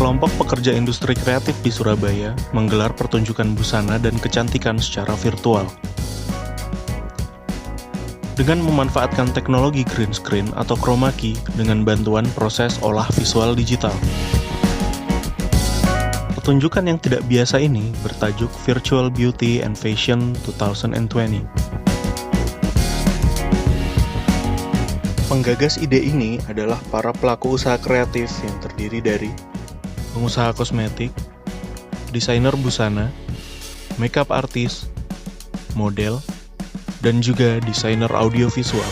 Sekelompok pekerja industri kreatif di Surabaya menggelar pertunjukan busana dan kecantikan secara virtual. Dengan memanfaatkan teknologi green screen atau chroma key dengan bantuan proses olah visual digital. Pertunjukan yang tidak biasa ini bertajuk Virtual Beauty and Fashion 2020. Penggagas ide ini adalah para pelaku usaha kreatif yang terdiri dari pengusaha kosmetik, desainer busana, makeup artist, model, dan juga desainer audiovisual.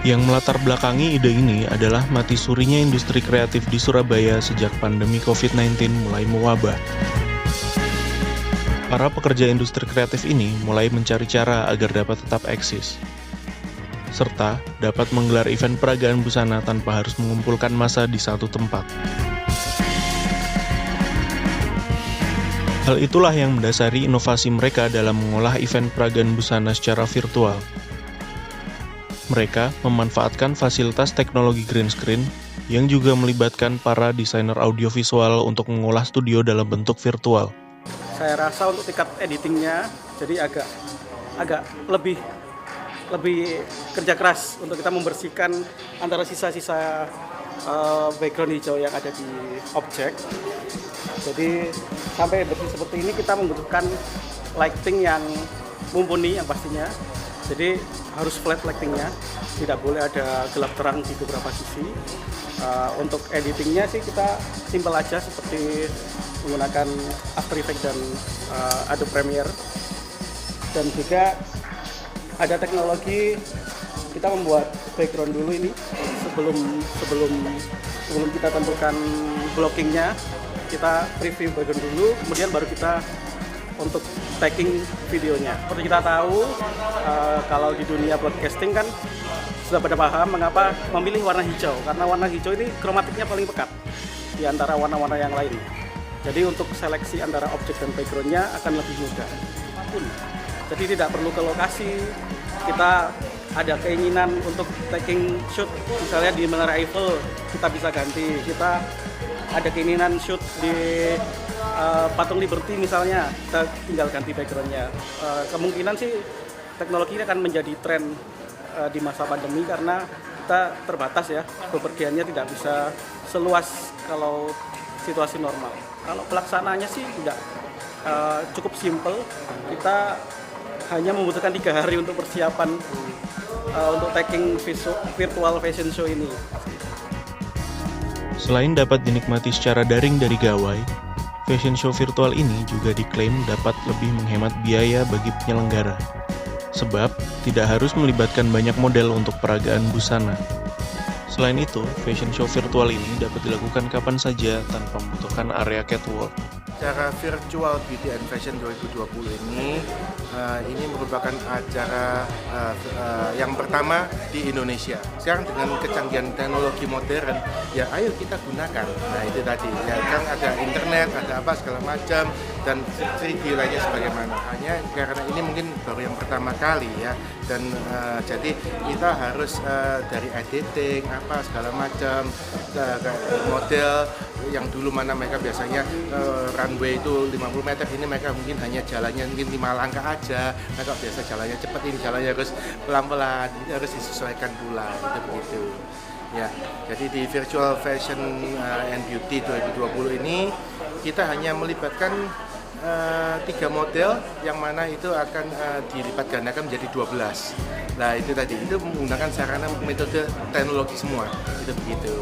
Yang melatar belakangi ide ini adalah mati surinya industri kreatif di Surabaya sejak pandemi COVID-19 mulai mewabah. Para pekerja industri kreatif ini mulai mencari cara agar dapat tetap eksis, serta dapat menggelar event peragaan busana tanpa harus mengumpulkan massa di satu tempat. Hal itulah yang mendasari inovasi mereka dalam mengolah event peragaan busana secara virtual. Mereka memanfaatkan fasilitas teknologi green screen yang juga melibatkan para desainer audiovisual untuk mengolah studio dalam bentuk virtual. Saya rasa untuk tingkat editingnya jadi agak lebih kerja keras untuk kita membersihkan antara sisa-sisa background hijau yang ada di objek. Jadi sampai bersih seperti ini kita membutuhkan lighting yang mumpuni yang pastinya. Jadi harus flat lightingnya, tidak boleh ada gelap terang di beberapa sisi. Untuk editingnya sih kita simpel aja seperti menggunakan After Effects dan Adobe Premiere. Dan juga ada teknologi kita membuat background dulu ini sebelum kita tentukan blockingnya, kita preview background dulu, kemudian baru kita untuk tagging videonya. Seperti kita tahu, kalau di dunia broadcasting kan sudah pada paham mengapa memilih warna hijau, karena warna hijau ini kromatiknya paling pekat di antara warna-warna yang lain. Jadi untuk seleksi antara objek dan backgroundnya akan lebih mudah. Jadi tidak perlu ke lokasi, kita ada keinginan untuk taking shoot, misalnya di Menara Eiffel, kita bisa ganti. Kita ada keinginan shoot di Patung Liberty misalnya, kita tinggal ganti backgroundnya. Kemungkinan sih teknologi ini akan menjadi tren di masa pandemi karena kita terbatas ya, bepergiannya tidak bisa seluas kalau situasi normal. Kalau pelaksanaannya sih tidak cukup simple, kita hanya membutuhkan 3 hari untuk persiapan untuk taking virtual fashion show ini. Selain dapat dinikmati secara daring dari gawai, fashion show virtual ini juga diklaim dapat lebih menghemat biaya bagi penyelenggara, sebab tidak harus melibatkan banyak model untuk peragaan busana. Selain itu, fashion show virtual ini dapat dilakukan kapan saja tanpa membutuhkan area catwalk. Acara Virtual Beauty and Fashion 2020 ini merupakan acara yang pertama di Indonesia. Sekarang dengan kecanggihan teknologi modern, ya ayo kita gunakan. Nah itu tadi, ya kan ada internet, ada apa segala macam, dan 3D lainnya sebagaimana. Hanya karena ini mungkin baru yang pertama kali ya, dan jadi kita harus dari editing apa segala macam, model yang dulu mana mereka biasanya runway itu 50 meter, ini mereka mungkin hanya jalannya mungkin 5 langkah aja, mereka biasa jalannya cepat, ini jalannya harus pelan-pelan, ini harus disesuaikan pula, gitu begitu. Ya, jadi di Virtual Fashion and Beauty 2020 ini kita hanya melibatkan 3 model yang mana itu akan dilipat gandakan menjadi 12. Nah itu tadi, itu menggunakan sarana metode teknologi semua, itu begitu.